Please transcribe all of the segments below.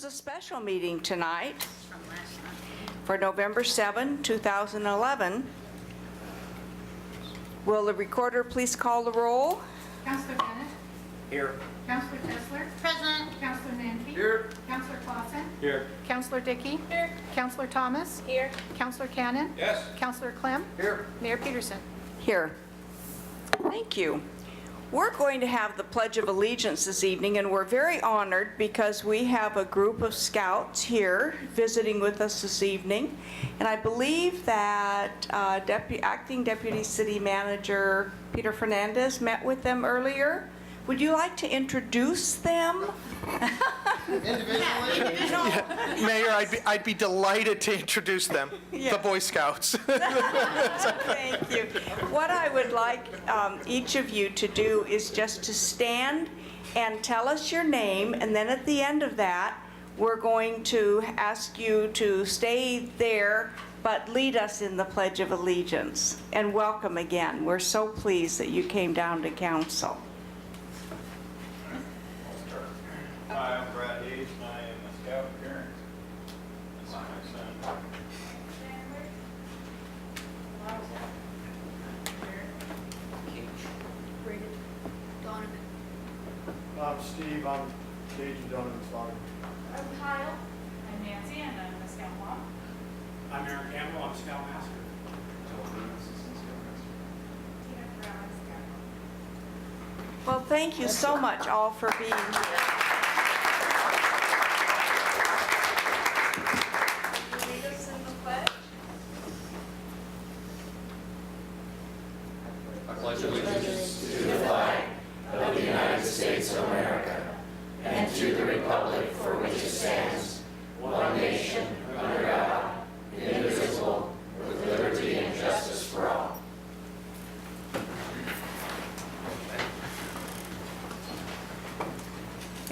is a special meeting tonight for November 7, 2011. Will the recorder please call the roll? Councilor Bennett? Here. Councilor Kessler? Present. Councilor Nanke? Here. Councilor Clausen? Here. Councilor Dickey? Here. Councilor Thomas? Here. Councilor Cannon? Yes. Councilor Clem? Here. Mayor Peterson? Here. Thank you. We're going to have the Pledge of Allegiance this evening, and we're very honored because we have a group of scouts here visiting with us this evening. And I believe that Acting Deputy City Manager Peter Fernandez met with them earlier. Would you like to introduce them? Mayor, I'd be delighted to introduce them, Yeah. the Boy Scouts. Thank you. What I would like each of you to do is just to stand and tell us your name, and then at the end of that, we're going to ask you to stay there, but lead us in the Pledge of Allegiance. And welcome again. We're so pleased that you came down to council. Hi, I'm Brad Hayes, and I am a scout parent. This is my son. I'm Steve, I'm Cajun Donovan's father. I'm Kyle. I'm Nancy, and I'm the scout mom. I'm Aaron Campbell, I'm Scout Master. Well, thank you so much all for being here. Will you lead us in the pledge? I pledge allegiance to the flag of the United States of America and to the republic for which it stands, one nation, under God, indivisible, with liberty and justice for all.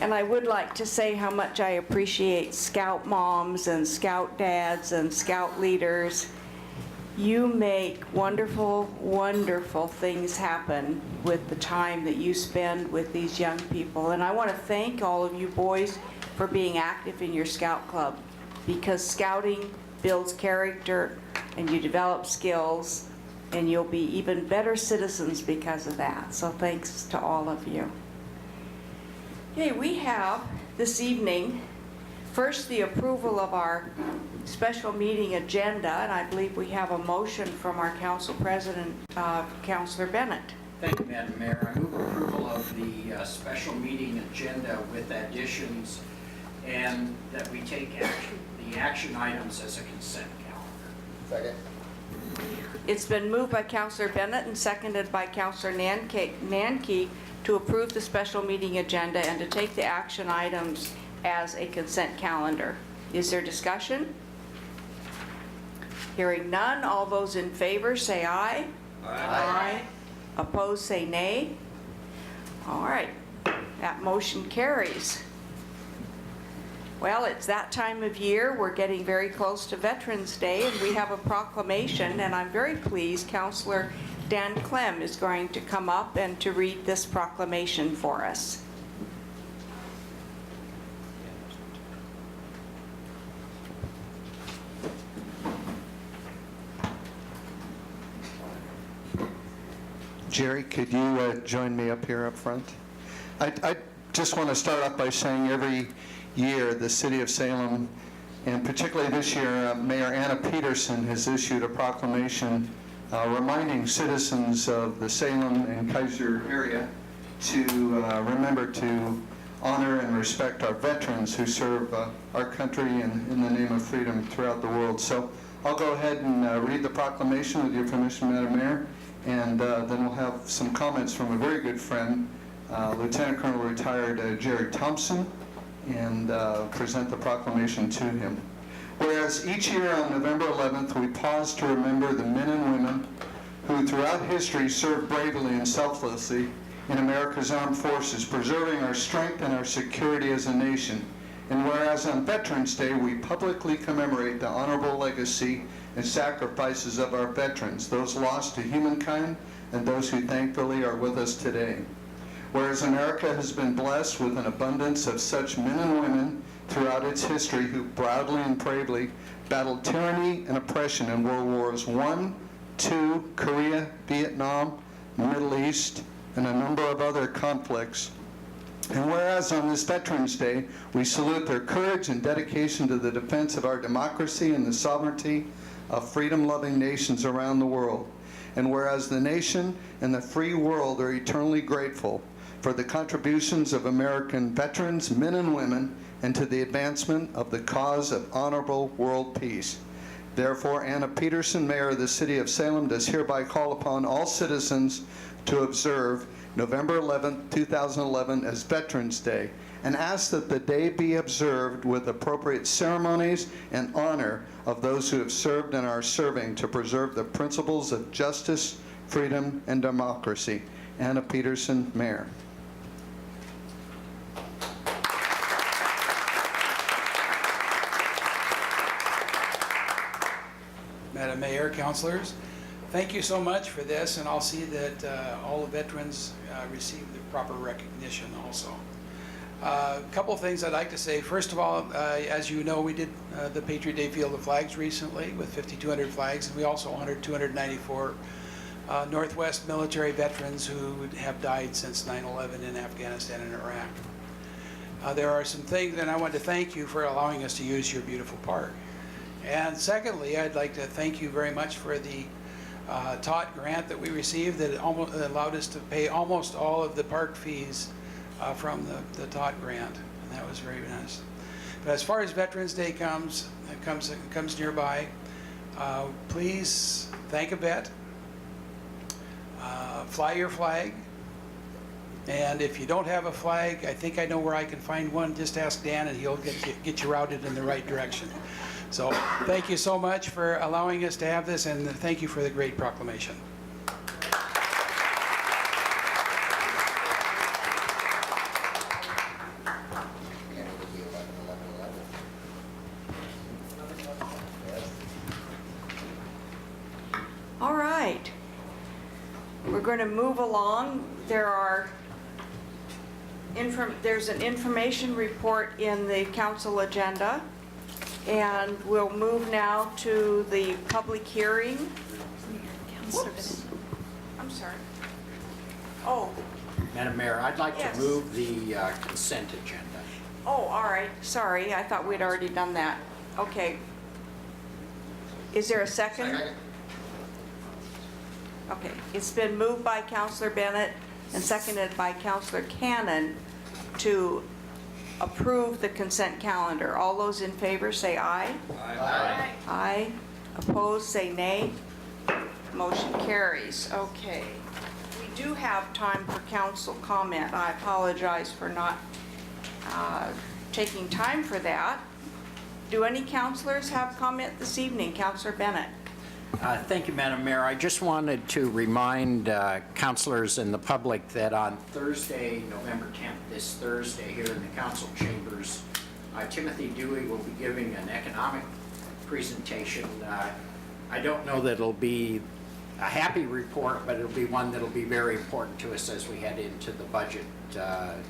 And I would like to say how much I appreciate Scout moms and Scout dads and Scout leaders. You make wonderful, wonderful things happen with the time that you spend with these young people. And I want to thank all of you boys for being active in your Scout Club, because scouting builds character and you develop skills, and you'll be even better citizens because of that. So thanks to all of you. Okay, we have this evening, first the approval of our special meeting agenda, and I believe we have a motion from our council president, Councilor Bennett. Thank you, Madam Mayor. I move approval of the special meeting agenda with additions, and that we take the action items as a consent calendar. Second. It's been moved by Councilor Bennett and seconded by Councilor Nanke to approve the special meeting agenda and to take the action items as a consent calendar. Is there discussion? Hearing none, all those in favor say aye. Aye. Opposed say nay. All right, that motion carries. Well, it's that time of year. We're getting very close to Veterans Day, and we have a proclamation, and I'm very pleased Councilor Dan Clem is going to come up and to read this proclamation for us. Jerry, could you join me up here up front? I just want to start off by saying every year the City of Salem, and particularly this year, Mayor Anna Peterson has issued a proclamation reminding citizens of the Salem and Kaiser area to remember to honor and respect our veterans who serve our country and in the name of freedom throughout the world. So I'll go ahead and read the proclamation with your permission, Madam Mayor, and then we'll have some comments from a very good friend, Lieutenant Colonel retired Jerry Thompson, and present the proclamation to him. Whereas each year on November 11th, we pause to remember the men and women who throughout history served bravely and selflessly in America's armed forces, preserving our strength and our security as a nation. And whereas on Veterans Day, we publicly commemorate the honorable legacy and sacrifices of our veterans, those lost to humankind and those who thankfully are with us today. Whereas America has been blessed with an abundance of such men and women throughout its history who proudly and bravely battled tyranny and oppression in World Wars I, II, Korea, Vietnam, Middle East, and a number of other conflicts. And whereas on this Veterans Day, we salute their courage and dedication to the defense of our democracy and the sovereignty of freedom-loving nations around the world. And whereas the nation and the free world are eternally grateful for the contributions of American veterans, men and women, and to the advancement of the cause of honorable world peace. Therefore, Anna Peterson, Mayor of the City of Salem, does hereby call upon all citizens to observe November 11, 2011 as Veterans Day, and ask that the day be observed with appropriate ceremonies and honor of those who have served and are serving to preserve the principles of justice, freedom, and democracy. Anna Peterson, Mayor. Madam Mayor, councilors, thank you so much for this, and I'll see that all the veterans receive the proper recognition also. A couple of things I'd like to say. First of all, as you know, we did the Patriot Day Field of Flags recently with 5,200 flags, and we also honored 294 Northwest military veterans who have died since 9/11 in Afghanistan and Iraq. There are some things, and I want to thank you for allowing us to use your beautiful park. And secondly, I'd like to thank you very much for the TOT grant that we received that allowed us to pay almost all of the park fees from the TOT grant, and that was very nice. But as far as Veterans Day comes nearby, please thank a vet, fly your flag, and if you don't have a flag, I think I know where I can find one. Just ask Dan, and he'll get you routed in the right direction. So thank you so much for allowing us to have this, and thank you for the great proclamation. All right. We're going to move along. There's an information report in the council agenda. And we'll move now to the public hearing. Whoops. I'm sorry. Oh, Madam Mayor, I'd like Yes. to move the consent agenda. oh, all right. Sorry, I thought we'd already done that. Okay. Is there a second? Okay. It's been moved by Councilor Bennett and seconded by Councilor Cannon to approve the consent calendar. All those in favor say aye. Aye. Aye. Opposed, say nay. Motion carries. Okay. We do have time for council comment. I apologize for not taking time for that. Do any councilors have comment this evening? Councilor Bennett. Thank you, Madam Mayor. I just wanted to remind councilors and the public that on Thursday, November 10th, this Thursday, here in the council chambers, Timothy Dewey will be giving an economic presentation. I don't know that it'll be a happy report, but it'll be one that'll be very important to us as we head into the budget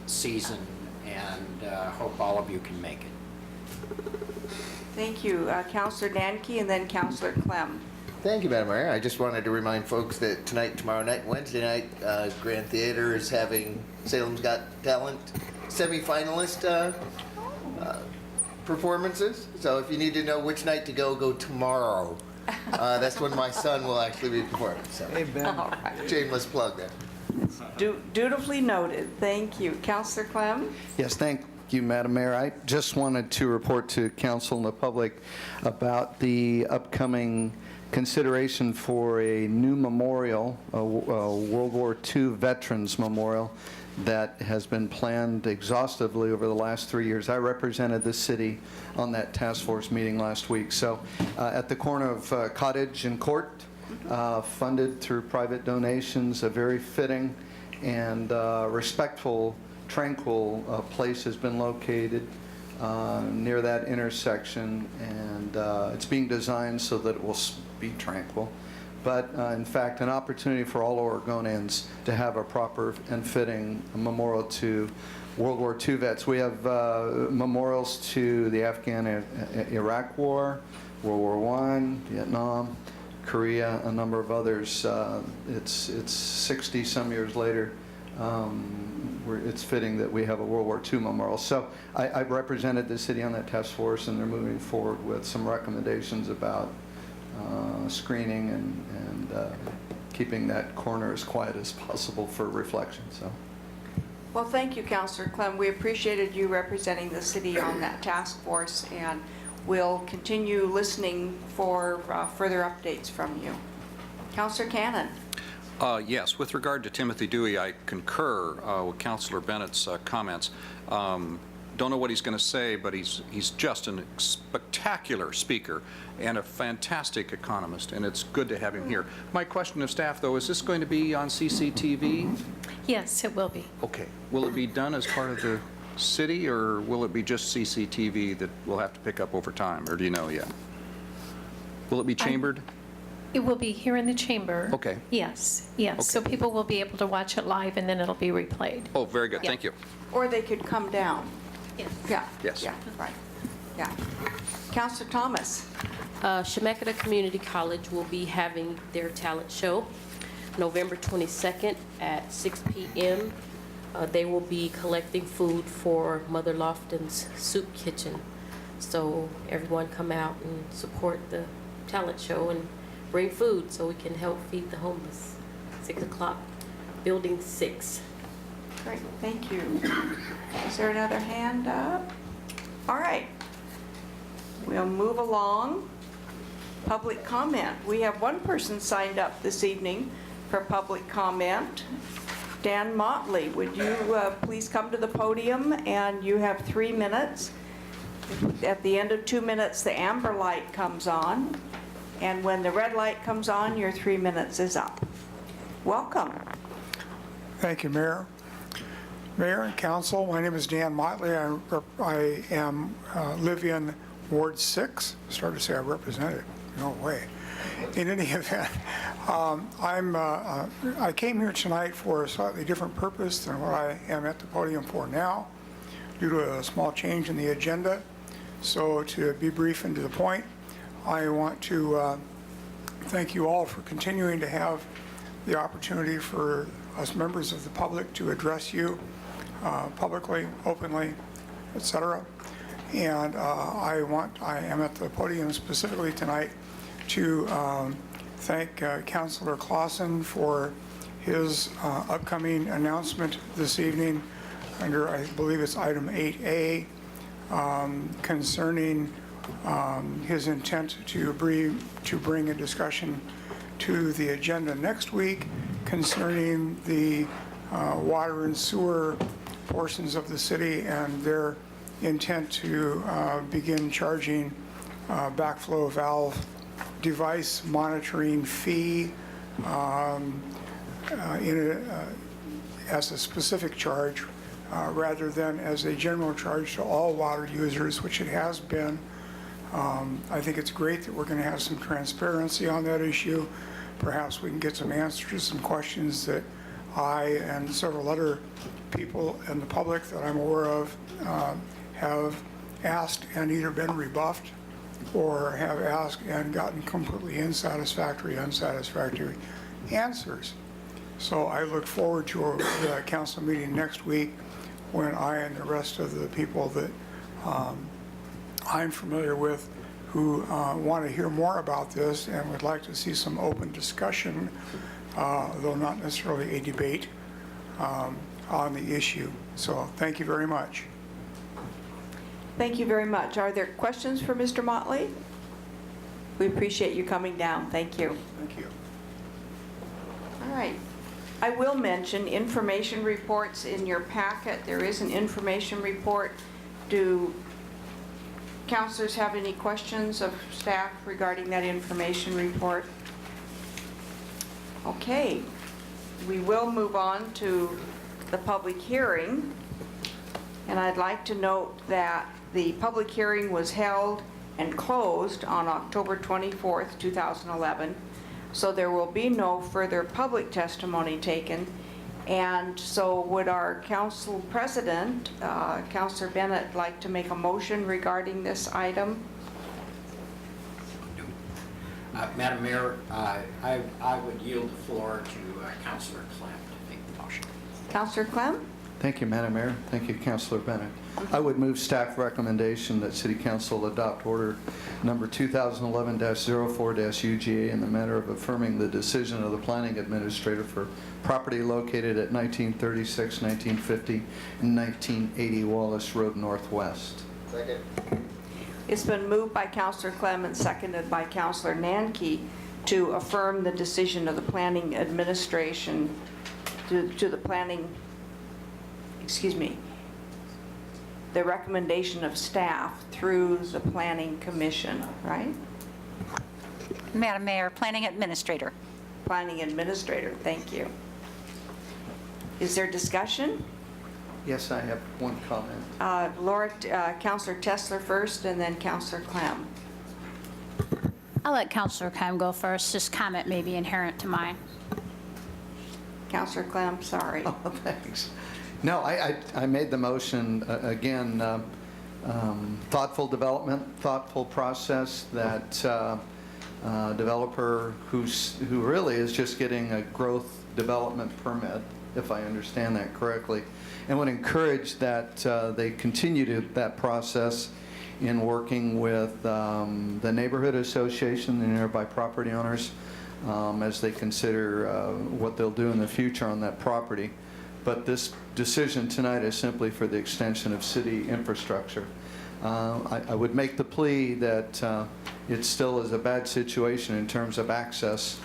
season, and hope all of you can make it. Thank you. Councilor Danke and then Councilor Clem. Thank you, Madam Mayor. I just wanted to remind folks that tonight, tomorrow night, Wednesday night, Grand Theater is having Salem's Got Talent semifinalist performances. So if you need to know which night to go, go tomorrow. That's when my son will actually be performing. So, All right. shameless plug there. Dutifully noted. Thank you. Councilor Clem? Yes, thank you, Madam Mayor. I just wanted to report to council and the public about the upcoming consideration for a new memorial, a World War II Veterans Memorial that has been planned exhaustively over the last 3 years. I represented the city on that task force meeting last week. So at the corner of Cottage and Court, funded through private donations, a very fitting and respectful, tranquil place has been located near that intersection, and it's being designed so that it will be tranquil. but in fact an opportunity for all Oregonians to have a proper and fitting memorial to World War II vets. We have memorials to the Afghan-Iraq War, World War I, Vietnam, Korea, a number of others. It's 60-some years later. It's fitting that we have a World War II memorial. So I represented the city on that task force, and they're moving forward with some recommendations about screening and keeping that corner as quiet as possible for reflection. So. Well, thank you, Councilor Clem. We appreciated you representing the city on that task force, and we'll continue listening for further updates from you. Councilor Cannon. Yes, with regard to Timothy Dewey, I concur with Councilor Bennett's comments. Don't know what he's going to say, but he's just a spectacular speaker and a fantastic economist, and it's good to have him here. My question of staff, though, is this going to be on CCTV? Yes, it will be. Okay. Will it be done as part of the city, or will it be just CCTV that we'll have to pick up over time, or do you know yet? Will it be chambered? It will be here in the chamber. Okay. Yes, yes. Okay. So people will be able to watch it live, and then it'll be replayed. Oh, very good. Yeah. Thank you. Or they could come down. Yes. Yeah. Yes. Yeah, right. Yeah. Councilor Thomas. Chemeketa Community College will be having their talent show November 22nd at 6 p.m. They will be collecting food for Mother Lofton's Soup Kitchen. So everyone come out and support the talent show and bring food so we can help feed the homeless. 6 o'clock, Building 6. Great, thank you. Is there another hand up? All right. We'll move along. Public comment. We have one person signed up this evening for public comment. Dan Motley, would you please come to the podium, and you have 3 minutes. At the end of 2 minutes, the amber light comes on, and when the red light comes on, your 3 minutes is up. Welcome. Thank you, Mayor. Mayor and Council, my name is Dan Motley. I live in Ward 6. Started to say I represent it. No way. In any event, I came here tonight for a slightly different purpose than what I am at the podium for now, due to a small change in the agenda. So to be brief and to the point, I want to thank you all for continuing to have the opportunity for us members of the public to address you publicly, openly, etc. And I am at the podium specifically tonight to thank Councilor Clausen for his upcoming announcement this evening under, I believe it's item 8A, concerning his intent to bring a discussion to the agenda next week concerning the water and sewer portions of the city and their intent to begin charging backflow valve device monitoring fee as a specific charge rather than as a general charge to all water users, which it has been. I think it's great that we're going to have some transparency on that issue. Perhaps we can get some answers to some questions that I and several other people in the public that I'm aware of have asked and either been rebuffed or have asked and gotten completely unsatisfactory answers. So I look forward to the council meeting next week when I and the rest of the people that I'm familiar with who want to hear more about this and would like to see some open discussion, though not necessarily a debate, on the issue. So thank you very much. Thank you very much. Are there questions for Mr. Motley? We appreciate you coming down. Thank you. Thank you. All right. I will mention information reports in your packet. There is an information report. Do councilors have any questions of staff regarding that information report? Okay. We will move on to the public hearing. And I'd like to note that the public hearing was held and closed on October 24th, 2011. so there will be no further public testimony taken. And so would our council president, Councilor Bennett, like to make a motion regarding this item? Madam Mayor, I would yield the floor to Councilor Clem to make the motion. Councilor Clem? Thank you, Madam Mayor. Thank you, Councilor Bennett. I would move staff recommendation that City Council adopt order number 2011-04-UGA in the matter of affirming the decision of the planning administrator for property located at 1936, 1950, and 1980 Wallace Road Northwest. Second. It's been moved by Councilor Clem and seconded by Councilor Nanke to affirm the decision of the planning administration to the planning, the recommendation of staff through the planning commission, right? Madam Mayor, Planning Administrator. Planning administrator, thank you. Is there discussion? Yes, I have one comment. Councilor Tessler first, and then Councilor Clem. I'll let Councilor Clem go first. This comment may be inherent to mine. Councilor Clem, sorry. Oh, thanks. No, I made the motion, again, thoughtful development, thoughtful process that developer who really is just getting a growth development permit, if I understand that correctly, and would encourage that they continue that process in working with the neighborhood association, the nearby property owners, as they consider what they'll do in the future on that property. But this decision tonight is simply for the extension of city infrastructure. I would make the plea that it still is a bad situation in terms of access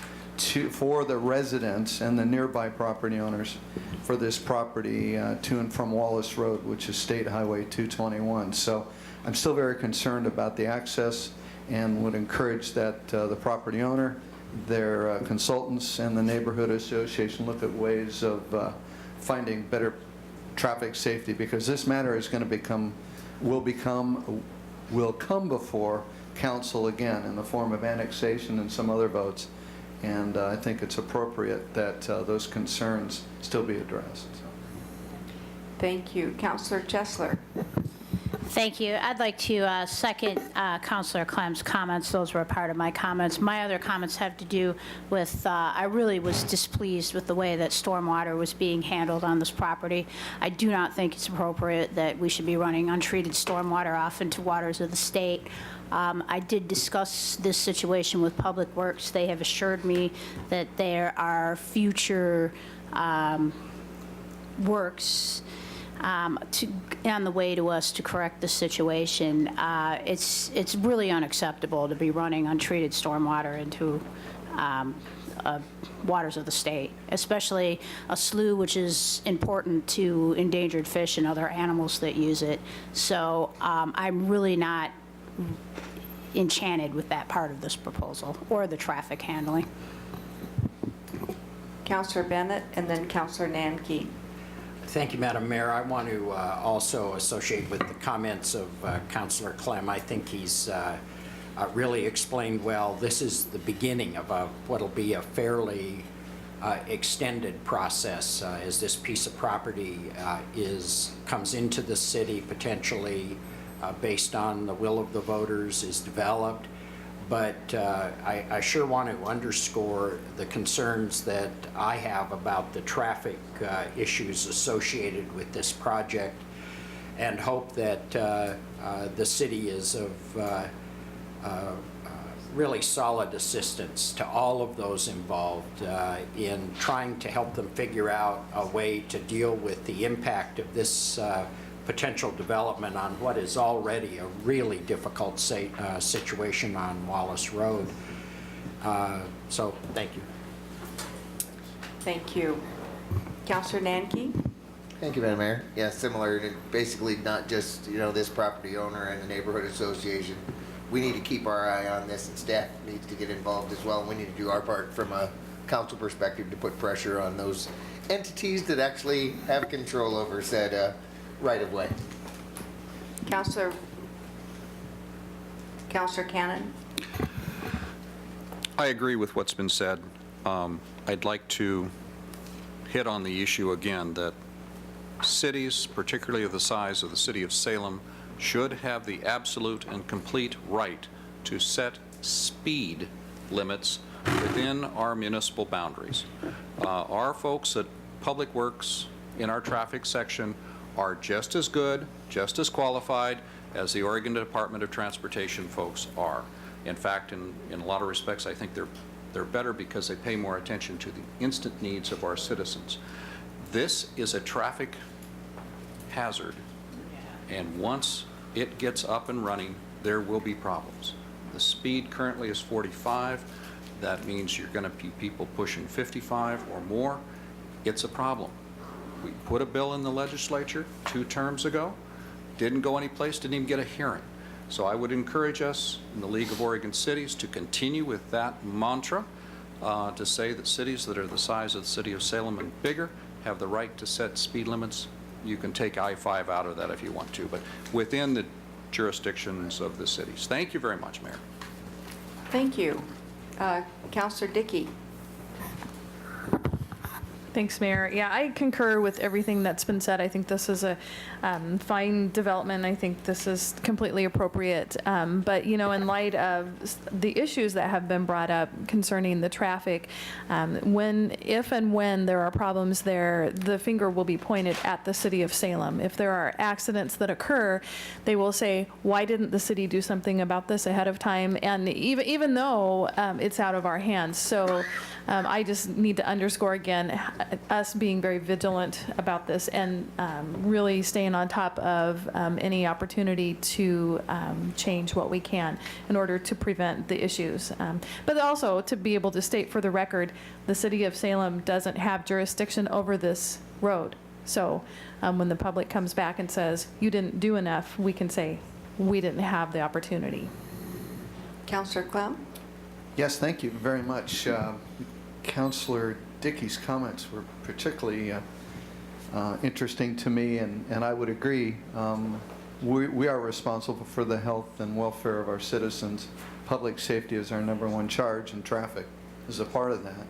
for the residents and the nearby property owners for this property to and from Wallace Road, which is State Highway 221. So I'm still very concerned about the access and would encourage that the property owner, their consultants, and the neighborhood association look at ways of finding better traffic safety, because this matter is going to will come before council again in the form of annexation and some other votes. And I think it's appropriate that those concerns still be addressed. Thank you. Councilor Tessler. Thank you. I'd like to second Councilor Clem's comments. Those were a part of my comments. My other comments have to do with, I really was displeased with the way that stormwater was being handled on this property. I do not think it's appropriate that we should be running untreated stormwater off into waters of the state. I did discuss this situation with Public Works. They have assured me that there are future works on the way to us to correct the situation. It's really unacceptable to be running untreated stormwater into waters of the state, especially a slough which is important to endangered fish and other animals that use it. So I'm really not enchanted with that part of this proposal or the traffic handling. Councilor Bennett and then Councilor Nanke. Thank you, Madam Mayor. I want to also associate with the comments of Councilor Clem. I think he's really explained well. This is the beginning of what'll be a fairly extended process as this piece of property comes into the city potentially based on the will of the voters, is developed. But I sure want to underscore the concerns that I have about the traffic issues associated with this project, and hope that the city is of really solid assistance to all of those involved in trying to help them figure out a way to deal with the impact of this potential development on what is already a really difficult situation on Wallace Road. So, thank you. Thank you. Councilor Nanke? Thank you, Madam Mayor. Yeah, similar to basically not just, this property owner and the neighborhood association. We need to keep our eye on this, and staff needs to get involved as well. And we need to do our part from a council perspective to put pressure on those entities that actually have control over said right-of-way. Councilor Cannon? I agree with what's been said. I'd like to hit on the issue again that cities, particularly of the size of the city of Salem, should have the absolute and complete right to set speed limits within our municipal boundaries. Our folks at Public Works in our traffic section are just as good, just as qualified as the Oregon Department of Transportation folks are. In fact, in a lot of respects, I think they're better because they pay more attention to the instant needs of our citizens. This is a traffic hazard, and once it gets up and running, there will be problems. The speed currently is 45. That means you're going to be people pushing 55 or more. It's a problem. We put a bill in the legislature 2 terms ago, didn't go anyplace, didn't even get a hearing. So I would encourage us in the League of Oregon Cities to continue with that mantra, to say that cities that are the size of the city of Salem and bigger have the right to set speed limits. You can take I-5 out of that if you want to, but within the jurisdictions of the cities. Thank you very much, Mayor. Thank you. Councilor Dickey. Thanks, Mayor. Yeah, I concur with everything that's been said. I think this is a fine development. I think this is completely appropriate. But, you know, in light of the issues that have been brought up concerning the traffic, if and when there are problems there, the finger will be pointed at the city of Salem. If there are accidents that occur, they will say, why didn't the city do something about this ahead of time? And even though it's out of our hands. So I just need to underscore again, us being very vigilant about this and really staying on top of any opportunity to change what we can in order to prevent the issues. But also to be able to state for the record, the city of Salem doesn't have jurisdiction over this road. So when the public comes back and says, you didn't do enough, we can say, we didn't have the opportunity. Councilor Clem? Yes, thank you very much. Councilor Dickey's comments were particularly interesting to me, and I would agree. We are responsible for the health and welfare of our citizens. Public safety is our #1 charge, and traffic is a part of that.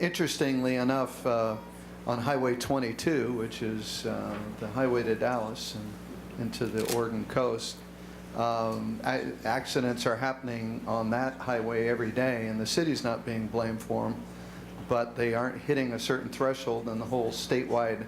Interestingly enough, on Highway 22, which is the highway to Dallas and into the Oregon coast, accidents are happening on that highway every day, and the city's not being blamed for them, but they aren't hitting a certain threshold in the whole statewide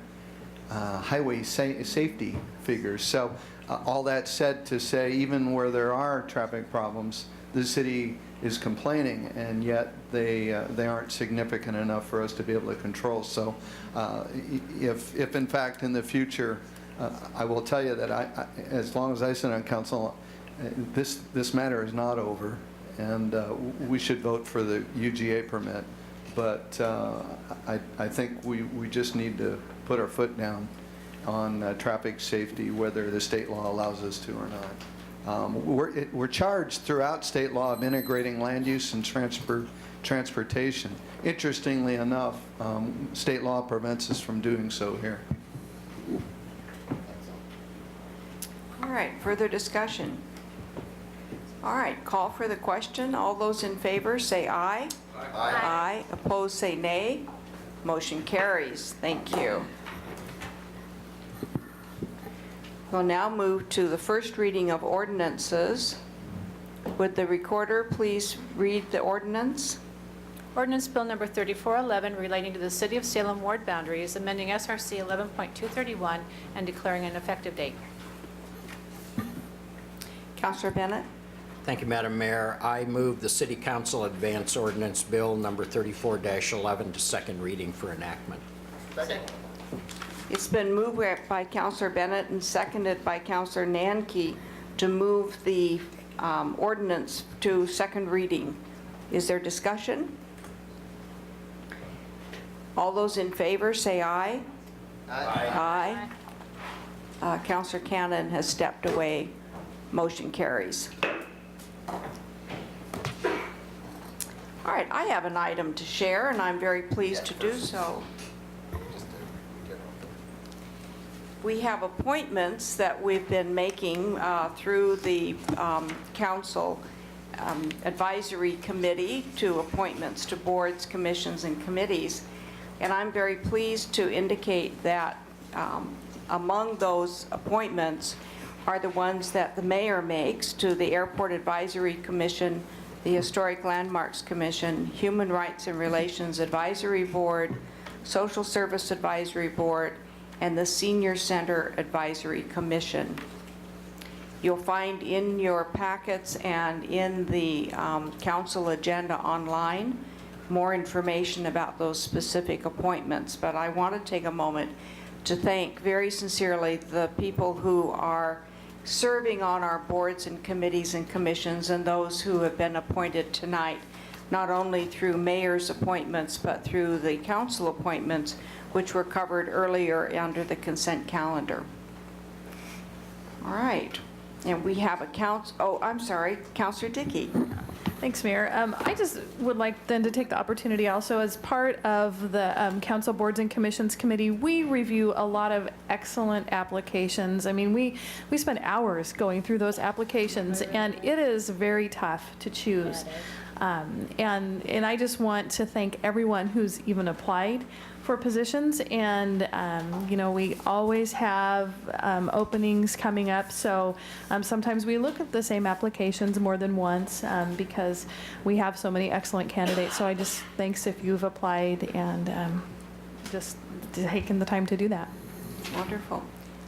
highway safety figures. So all that said to say, even where there are traffic problems, the city is complaining, and yet they aren't significant enough for us to be able to control. So if in fact in the future, I will tell you that as long as I sit on council, this matter is not over, and we should vote for the UGA permit. But I think we just need to put our foot down on traffic safety, whether the state law allows us to or not. We're charged throughout state law of integrating land use and transportation. Interestingly enough, state law prevents us from doing so here. All right, further discussion. All right, call for the question. All those in favor say aye. Aye. Aye. Opposed say nay. Motion carries. Thank you. We'll now move to the first reading of ordinances. Would the recorder please read the ordinance? Ordinance Bill Number 3411 relating to the City of Salem ward boundaries, amending SRC 11.231 and declaring an effective date. Councilor Bennett? Thank you, Madam Mayor. I move the City Council advance Ordinance Bill Number 34-11 to second reading for enactment. Second. It's been moved by Councilor Bennett and seconded by Councilor Nanke to move the ordinance to second reading. Is there discussion? All those in favor say aye. Aye. Aye. Councilor Cannon has stepped away. Motion carries. All right, I have an item to share, and I'm very pleased to do so. We have appointments that we've been making through the council advisory committee to appointments to boards, commissions, and committees. And I'm very pleased to indicate that among those appointments are the ones that the mayor makes to the Airport Advisory Commission, the Historic Landmarks Commission, Human Rights and Relations Advisory Board, Social Service Advisory Board, and the Senior Center Advisory Commission. You'll find in your packets and in the council agenda online more information about those specific appointments, but I want to take a moment to thank very sincerely the people who are serving on our boards and committees and commissions and those who have been appointed tonight, not only through mayor's appointments, but through the council appointments, which were covered earlier under the consent calendar. All right. And we have Councilor Dickey. Thanks, Mayor. I just would like then to take the opportunity also, as part of the Council Boards and Commissions Committee, we review a lot of excellent applications. I mean, we spend hours going through those applications, and it is very tough to choose. And I just want to thank everyone who's even applied for positions, and we always have openings coming up, so sometimes we look at the same applications more than once because we have so many excellent candidates. So I just thanks if you've applied and just taken the time to do that. Wonderful.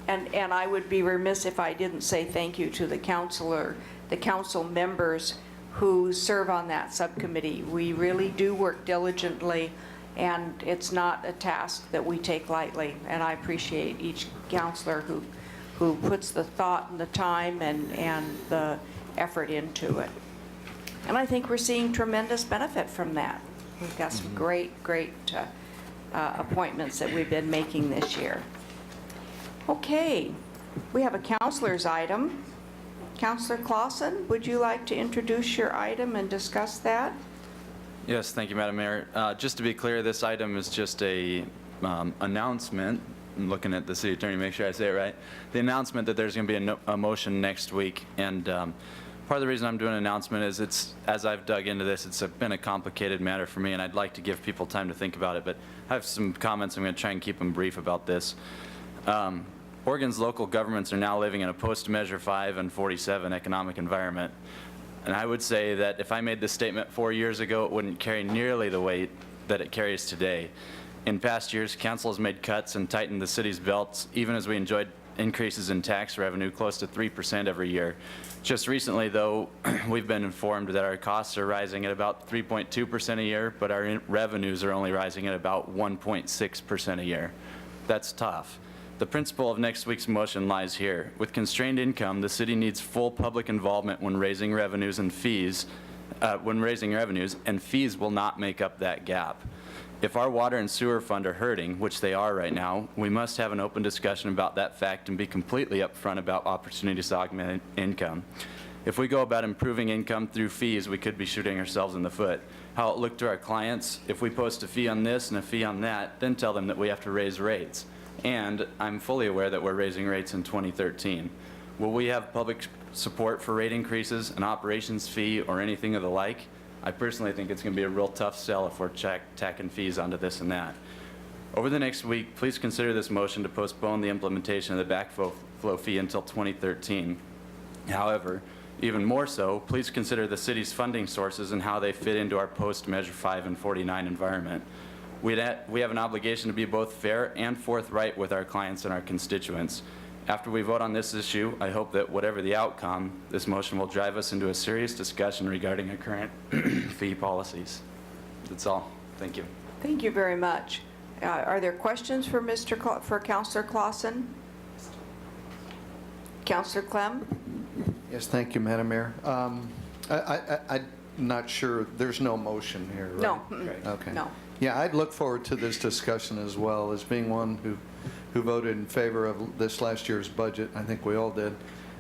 And I would be remiss if I didn't say thank you to the council members who serve on that subcommittee. We really do work diligently, and it's not a task that we take lightly. And I appreciate each counselor who puts the thought and the time and the effort into it. And I think we're seeing tremendous benefit from that. We've got some great appointments that we've been making this year. Okay, we have a counselor's item. Councilor Clausen, would you like to introduce your item and discuss that? Yes, thank you, Madam Mayor. Just to be clear, this item is just a announcement. I'm looking at the city attorney to make sure I say it right. The announcement that there's going to be a motion next week. And part of the reason I'm doing an announcement is as I've dug into this, it's been a complicated matter for me, and I'd like to give people time to think about it. But I have some comments. I'm going to try and keep them brief about this. Oregon's local governments are now living in a post-Measure 5 and 47 economic environment. And I would say that if I made this statement 4 years ago, it wouldn't carry nearly the weight that it carries today. In past years, council has made cuts and tightened the city's belts, even as we enjoyed increases in tax revenue close to 3% every year. Just recently, though, we've been informed that our costs are rising at about 3.2% a year, but our revenues are only rising at about 1.6% a year. That's tough. The principle of next week's motion lies here. With constrained income, the city needs full public involvement when raising revenues, and fees will not make up that gap. If our water and sewer fund are hurting, which they are right now, we must have an open discussion about that fact and be completely upfront about opportunities to augment income. If we go about improving income through fees, we could be shooting ourselves in the foot. How it looked to our clients, if we post a fee on this and a fee on that, then tell them that we have to raise rates. And I'm fully aware that we're raising rates in 2013. Will we have public support for rate increases, an operations fee, or anything of the like? I personally think it's going to be a real tough sell if we're tacking fees onto this and that. Over the next week, please consider this motion to postpone the implementation of the backflow fee until 2013. However, even more so, please consider the city's funding sources and how they fit into our post-Measure 5 and 49 environment. We have an obligation to be both fair and forthright with our clients and our constituents. After we vote on this issue, I hope that whatever the outcome, this motion will drive us into a serious discussion regarding our current fee policies. That's all. Thank you. Thank you very much. Are there questions for Councilor Clausen? Councilor Clem? Yes, thank you, Madam Mayor. I'm not sure, there's no motion here, right? No. Okay. No. Yeah, I'd look forward to this discussion as well, as being one who voted in favor of this last year's budget. I think we all did.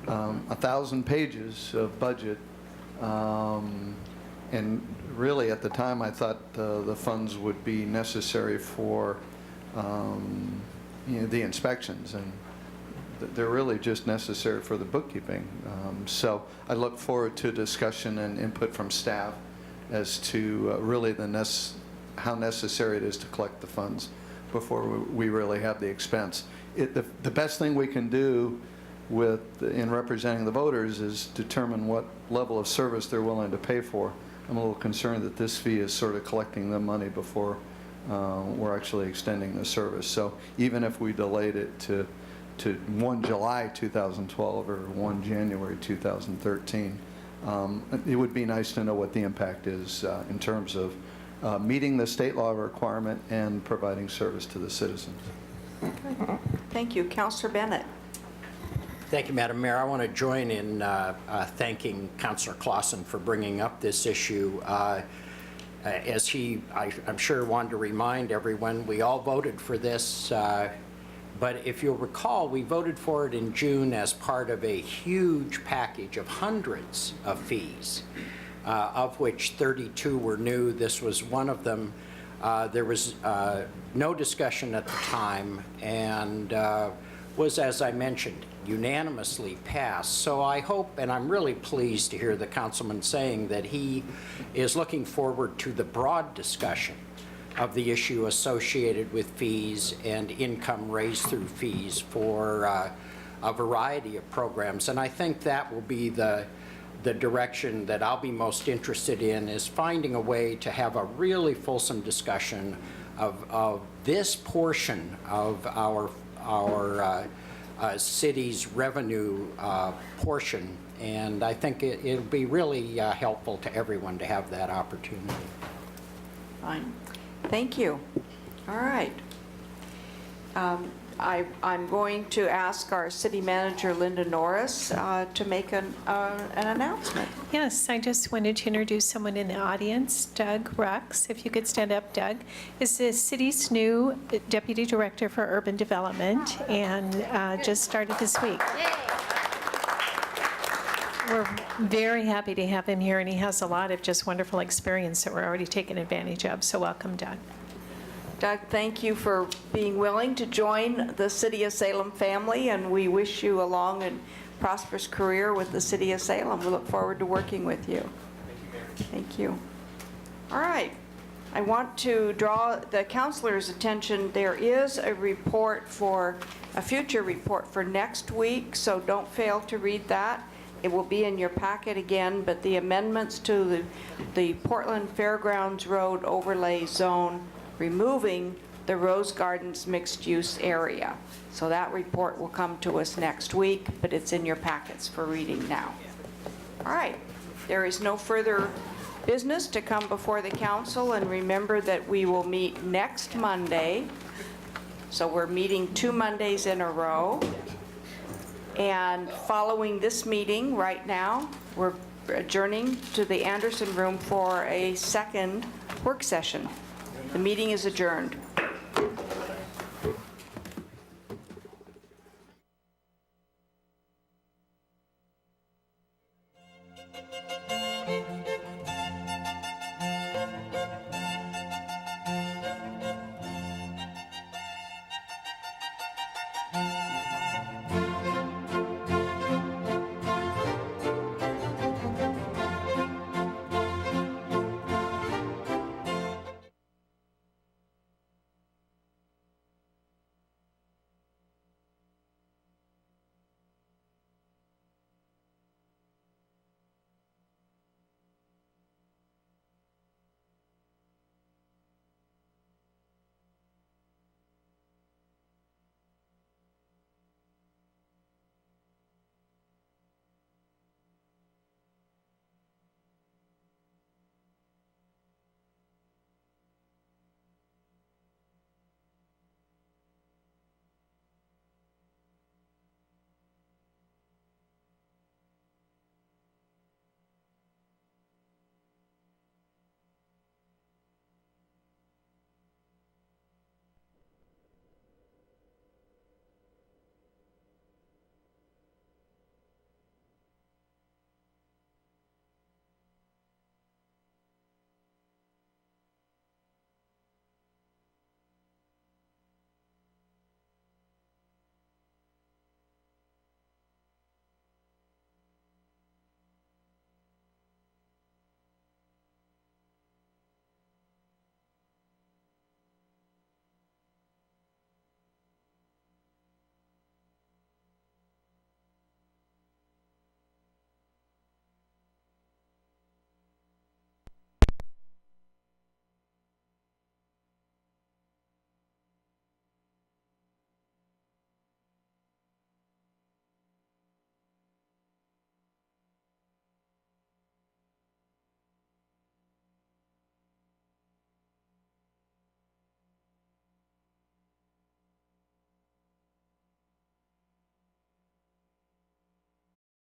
1,000 pages of budget. And really, at the time, I thought the funds would be necessary for the inspections. And they're really just necessary for the bookkeeping. So I look forward to discussion and input from staff as to really how necessary it is to collect the funds before we really have the expense. The best thing we can do in representing the voters is determine what level of service they're willing to pay for. I'm a little concerned that this fee is sort of collecting the money before we're actually extending the service. So even if we delayed it to 1 July 2012 or 1 January 2013, it would be nice to know what the impact is in terms of meeting the state law requirement and providing service to the citizens. Thank you. Councilor Bennett. Thank you, Madam Mayor. I want to join in thanking Councilor Clausen for bringing up this issue. As I'm sure, wanted to remind everyone, we all voted for this, but if you'll recall, we voted for it in June as part of a huge package of hundreds of fees, of which 32 were new. This was one of them. There was no discussion at the time and was, as I mentioned, unanimously passed. So I hope, and I'm really pleased to hear the councilman saying that he is looking forward to the broad discussion of the issue associated with fees and income raised through fees for a variety of programs. And I think that will be the direction that I'll be most interested in, is finding a way to have a really fulsome discussion of this portion of our city's revenue portion. And I think it'll be really helpful to everyone to have that opportunity. Fine. Thank you. All right. I'm going to ask our city manager, Linda Norris, to make an announcement. Yes, I just wanted to introduce someone in the audience, Doug Rux. If you could stand up, Doug, is the city's new Deputy Director for Urban Development and just started this week. We're very happy to have him here, and he has a lot of just wonderful experience that we're already taking advantage of. So welcome, Doug. Doug, thank you for being willing to join the City of Salem family, and we wish you a long and prosperous career with the City of Salem. We look forward to working with you. Thank you. All right. I want to draw the councilors' attention. There is a future report for next week, so don't fail to read that. It will be in your packet again, but the amendments to the Portland Fairgrounds Road overlay zone, removing the Rose Gardens mixed-use area. So that report will come to us next week, but it's in your packets for reading now. All right. There is no further business to come before the council, and remember that we will meet next Monday. So we're meeting 2 Mondays in a row. And following this meeting right now, we're adjourning to the Anderson Room for a second work session. The meeting is adjourned.